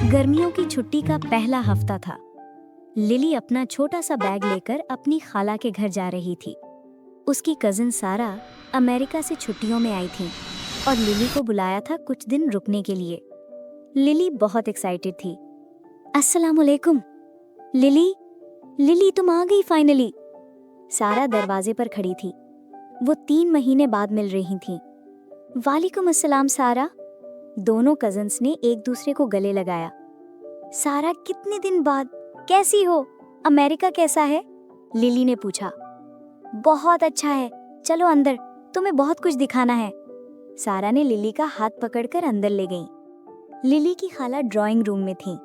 गर्मियों की छुट्टी का पहला हफ्ता था। लिली अपना छोटा सा बैग लेकर अपनी खाला के घर जा रही थी। उसकी कजिन सारा अमेरिका से छुट्टियों में आई थी और लिली को बुलाया था कुछ दिन रुकने के लिए। लिली बहुत एक्साइटेड थी। अस्सलाम वालेकुम। लिली लिली तुम आ गई फाइनली। सारा दरवाजे पर खड़ी थी। वो 3 महीने बाद मिल रही थी। वालेकुम अस्सलाम सारा। दोनों कजिन्स ने एक दूसरे को गले लगाया। सारा कितने दिन बाद, कैसी हो? अमेरिका कैसा है? लिली ने पूछा। बहुत अच्छा है, चलो अंदर, तुम्हें बहुत कुछ दिखाना है। सारा ने लिली का हाथ पकड़कर अंदर ले गई। लिली की खाला ड्राइंग रूम में थी।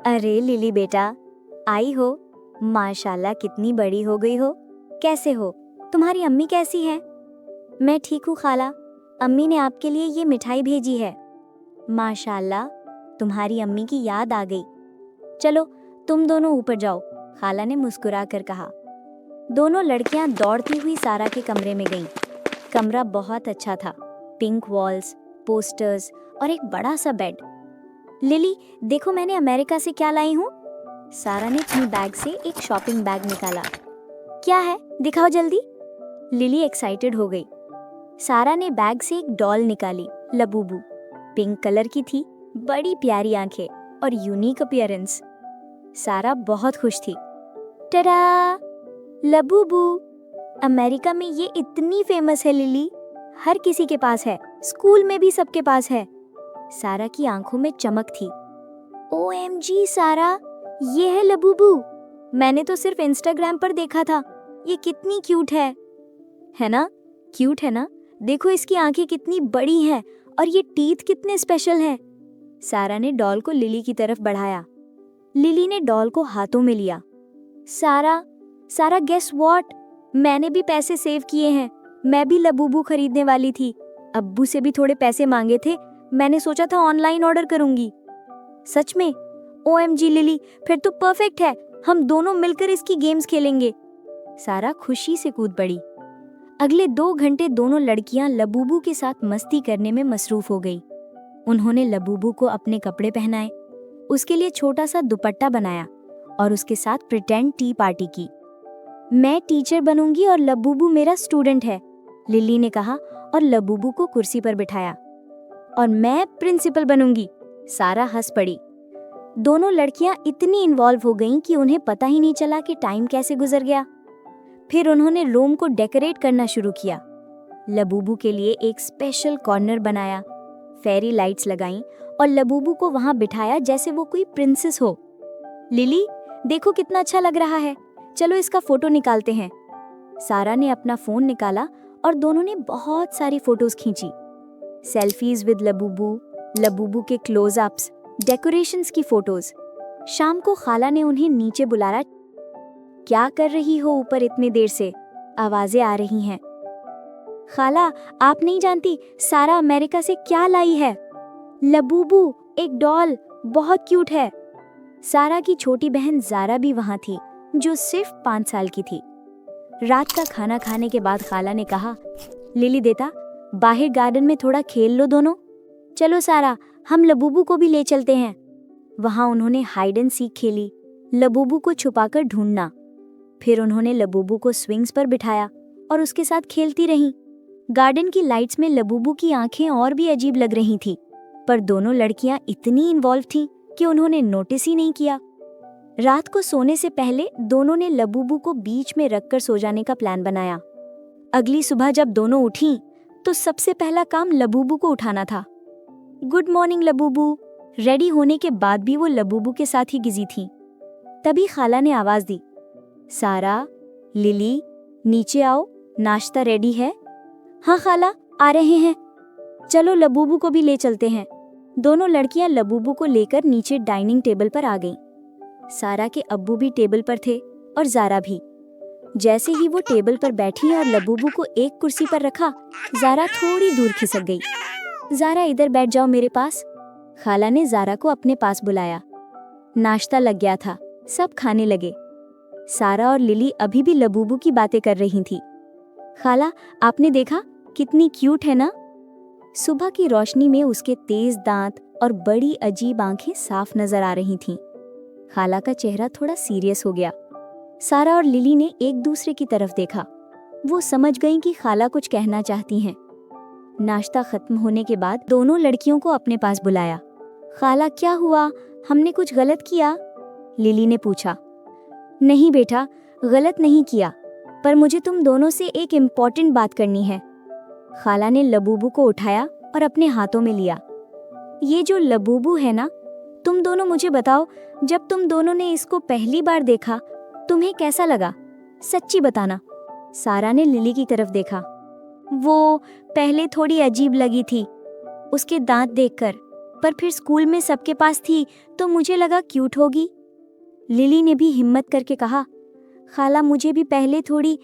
अरे लिली बेटा, आई हो? माशाल्लाह कितनी बड़ी हो गई हो। कैसे हो? तुम्हारी अम्मी कैसी है? मैं ठीक हूँ खाला, अम्मी ने आपके लिए ये मिठाई भेजी है। माशाल्लाह, तुम्हारी अम्मी की याद आ गई। चलो तुम दोनों ऊपर जाओ, खाला ने मुस्कुरा कर कहा। दोनों लड़कियां दौड़ती हुई सारा के कमरे में गईं। कमरा बहुत अच्छा था, पिंक वॉल्स, पोस्टर्स और एक बड़ा सा बेड। लिली देखो मैंने अमेरिका से क्या लाई हूँ। सारा ने अपनी बैग से एक शॉपिंग बैग निकाला। क्या है, दिखाओ जल्दी। लिली एक्साइटेड हो गई। सारा ने बैग से एक डॉल निकाली, लबूबू। पिंक कलर की थी, बड़ी प्यारी आंखें और यूनिक अपीयरेंस। सारा बहुत खुश थी। टडा, लबूबू। अमेरिका में ये इतनी फेमस है लिली, हर किसी के पास है, स्कूल में भी सबके पास है। सारा की आंखों में चमक थी। OMG सारा, ये है लबूबू। मैंने तो सिर्फ इंस्टाग्राम पर देखा था। ये कितनी क्यूट है ना? क्यूट है ना? देखो इसकी आंखें कितनी बड़ी हैं और ये टीथ कितने स्पेशल हैं। सारा ने डॉल को लिली की तरफ बढ़ाया। लिली ने डॉल को हाथों में लिया। सारा गेस व्हाट? मैंने भी पैसे सेव किए हैं। मैं भी लबूबू खरीदने वाली थी। अब्बू से भी थोड़े पैसे मांगे थे। मैंने सोचा था ऑनलाइन ऑर्डर करूंगी। सच में? OMG लिली, फिर तो परफेक्ट है। हम दोनों मिलकर इसकी गेम्स खेलेंगे। सारा खुशी से कूद पड़ी। अगले 2 घंटे दोनों लड़कियां लबूबू के साथ मस्ती करने में मसरूफ हो गई। उन्होंने लबूबू को अपने कपड़े पहनाए, उसके लिए छोटा सा दुपट्टा बनाया और उसके साथ प्रिटेंड टी पार्टी की। मैं टीचर बनूंगी और लबूबू मेरा स्टूडेंट है, लिली ने कहा और लबूबू को कुर्सी पर बिठाया। और मैं प्रिंसिपल बनूंगी, सारा हंस पड़ी। दोनों लड़कियां इतनी इन्वॉल्व हो गईं कि उन्हें पता ही नहीं चला कि टाइम कैसे गुजर गया। फिर उन्होंने रूम को डेकोरेट करना शुरू किया। लबूबू के लिए एक स्पेशल कॉर्नर बनाया, फेरी लाइट्स लगाईं और लबूबू को वहां बिठाया जैसे वो कोई प्रिंसेस हो। लिली देखो कितना अच्छा लग रहा है, चलो इसका फोटो निकालते हैं। सारा ने अपना फोन निकाला और दोनों ने बहुत सारी फोटोज खींची। सेल्फीज विद लबूबू, लबूबू के क्लोजअप्स, डेकोरेशंस की फोटोज। शाम को खाला ने उन्हें नीचे बुलाया। क्या कर रही हो ऊपर इतनी देर से? आवाजें आ रही हैं। खाला आप नहीं जानती सारा अमेरिका से क्या लाई है। लबूबू, एक डॉल, बहुत क्यूट है। सारा की छोटी बहन ज़ारा भी वहां थी, जो सिर्फ 5 साल की थी। रात का खाना खाने के बाद खाला ने कहा, लिली बेटा, बाहर गार्डन में थोड़ा खेल लो दोनों। चलो सारा, हम लबूबू को भी ले चलते हैं। वहां उन्होंने हाइड एंड सीक खेली, लबूबू को छुपाकर ढूंढना। फिर उन्होंने लबूबू को स्विंग्स पर बिठाया और उसके साथ खेलती रहीं। गार्डन की लाइट्स में लबूबू की आंखें और भी अजीब लग रही थी, पर दोनों लड़कियां इतनी इन्वॉल्व थीं कि उन्होंने नोटिस ही नहीं किया। रात को सोने से पहले दोनों ने लबूबू को बीच में रखकर सो जाने का प्लान बनाया। अगली सुबह जब दोनों उठीं, तो सबसे पहला काम लबूबू को उठाना था। Good morning Labubu. रेडी होने के बाद भी वो लबूबू के साथ ही बिजी थी। तभी खाला ने आवाज दी, सारा, लिली, नीचे आओ, नाश्ता रेडी है। हाँ खाला, आ रहे हैं। चलो लबूबू को भी ले चलते हैं। दोनों लड़कियां लबूबू को लेकर नीचे डाइनिंग टेबल पर आ गईं। सारा के अब्बू भी टेबल पर थे और ज़ारा भी। जैसे ही वो टेबल पर बैठी और लबूबू को एक कुर्सी पर रखा, ज़ारा थोड़ी दूर खिसक गई। ज़ारा इधर बैठ जाओ मेरे पास। खाला ने ज़ारा को अपने पास बुलाया। नाश्ता लग गया था, सब खाने लगे। सारा और लिली अभी भी लबूबू की बातें कर रही थी। खाला आपने देखा कितनी क्यूट है ना? सुबह की रोशनी में उसके तेज दांत और बड़ी अजीब आंखें साफ नजर आ रही थीं। खाला का चेहरा थोड़ा सीरियस हो गया। सारा और लिली ने एक दूसरे की तरफ देखा। वो समझ गईं कि खाला कुछ कहना चाहती हैं। नाश्ता खत्म होने के बाद दोनों लड़कियों को अपने पास बुलाया। खाला, क्या हुआ? हमने कुछ गलत किया? लिली ने पूछा। नहीं बेटा, गलत नहीं किया, पर मुझे तुम दोनों से एक इम्पॉर्टेंट बात करनी है। खाला ने लबूबू को उठाया और अपने हाथों में लिया। ये जो लबूबू है ना, तुम दोनों मुझे बताओ, जब तुम दोनों ने इसको पहली बार देखा तुम्हें कैसा लगा? सच्ची बताना। सारा ने लिली की तरफ देखा। वो पहले थोड़ी अजीब लगी थी उसके दांत देखकर, पर फिर स्कूल में सबके पास थी तो मुझे लगा क्यूट होगी। लिली ने भी हिम्मत करके कहा, खाला मुझे भी पहले थोड़ी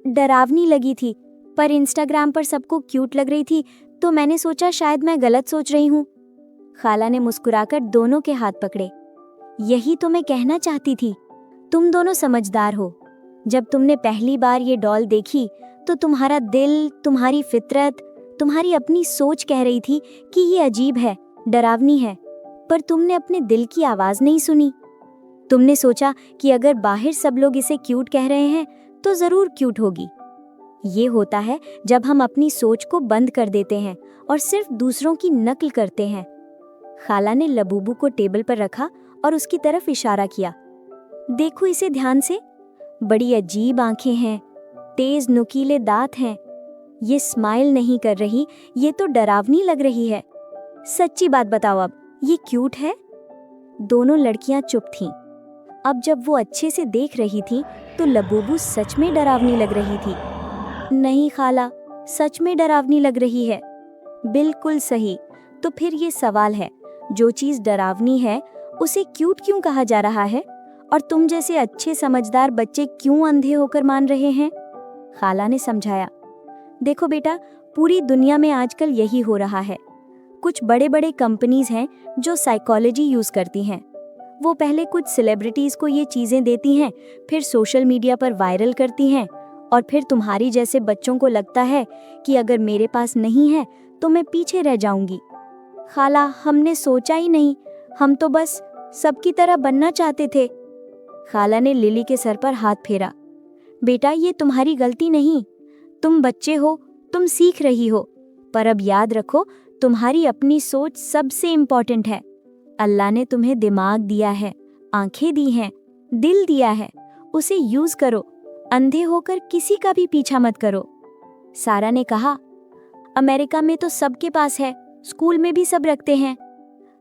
डरावनी लगी थी, पर इंस्टाग्राम पर सबको क्यूट लग रही थी तो मैंने सोचा शायद मैं गलत सोच रही हूँ। खाला ने मुस्कुराकर दोनों के हाथ पकड़े। यही तो मैं कहना चाहती थी, तुम दोनों समझदार हो। जब तुमने पहली बार ये डॉल देखी तो तुम्हारा दिल, तुम्हारी फितरत, तुम्हारी अपनी सोच कह रही थी कि ये अजीब है, डरावनी है, पर तुमने अपने दिल की आवाज़ नहीं सुनी। तुमने सोचा कि अगर बाहर सब लोग इसे क्यूट कह रहे हैं तो ज़रूर क्यूट होगी। ये होता है जब हम अपनी सोच को बंद कर देते हैं और सिर्फ दूसरों की नकल करते हैं। खाला ने लबूबू को टेबल पर रखा और उसकी तरफ इशारा किया। देखो इसे ध्यान से, बड़ी अजीब आंखें हैं, तेज नुकीले दांत हैं। ये स्माइल नहीं कर रही, ये तो डरावनी लग रही है। सच्ची बात बताओ, अब ये क्यूट है? दोनों लड़कियां चुप थीं। अब जब वो अच्छे से देख रही थीं तो लबूबू सच में डरावनी लग रही थी। नहीं खाला, सच में डरावनी लग रही है। बिल्कुल सही। तो फिर ये सवाल है, जो चीज़ डरावनी है उसे क्यूट क्यों कहा जा रहा है, और तुम जैसे अच्छे समझदार बच्चे क्यों अंधे होकर मान रहे हैं? खाला ने समझाया। देखो बेटा, पूरी दुनिया में आजकल यही हो रहा है। कुछ बड़े बड़े कंपनीज हैं जो साइकोलॉजी यूज़ करती हैं। वो पहले कुछ सेलिब्रिटीज़ को ये चीज़ें देती हैं, फिर सोशल मीडिया पर वायरल करती हैं, और फिर तुम्हारी जैसे बच्चों को लगता है कि अगर मेरे पास नहीं है तो मैं पीछे रह जाऊंगी। खाला, हमने सोचा ही नहीं, हम तो बस सबकी तरह बनना चाहते थे। खाला ने लिली के सर पर हाथ फेरा। बेटा, ये तुम्हारी गलती नहीं, तुम बच्चे हो, तुम सीख रही हो, पर अब याद रखो तुम्हारी अपनी सोच सबसे इम्पोर्टेंट है। अल्लाह ने तुम्हें दिमाग दिया है, आंखें दी हैं, दिल दिया है, उसे यूज करो। अंधे होकर किसी का भी पीछा मत करो। सारा ने कहा, अमेरिका में तो सबके पास है, स्कूल में भी सब रखते हैं।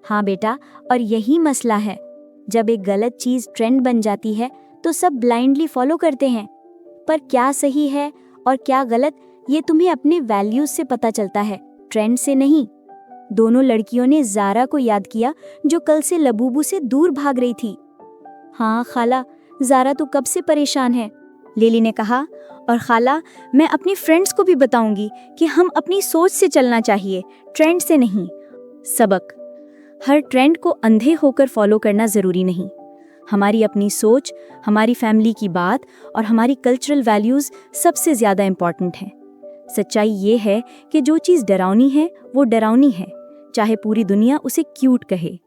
हाँ बेटा, और यही मसला है, जब एक गलत चीज ट्रेंड बन जाती है तो सब ब्लाइंडली फॉलो करते हैं। पर क्या सही है और क्या गलत, ये तुम्हें अपने वैल्यूज से पता चलता है, ट्रेंड से नहीं। दोनों लड़कियों ने ज़ारा को याद किया जो कल से लबूबू से दूर भाग रही थी। हाँ खाला, ज़ारा तो कब से परेशान है, लिली ने कहा। और खाला, मैं अपनी फ्रेंड्स को भी बताऊंगी कि हम अपनी सोच से चलना चाहिए, ट्रेंड से नहीं। सबक, हर ट्रेंड को अंधे होकर फॉलो करना ज़रूरी नहीं। हमारी अपनी सोच, हमारी फैमिली की बात और हमारी कल्चरल वैल्यूज़ सबसे ज़्यादा इम्पॉर्टेंट हैं। सच्चाई ये है कि जो चीज़ डरावनी है वो डरावनी है, चाहे पूरी दुनिया उसे क्यूट कहे।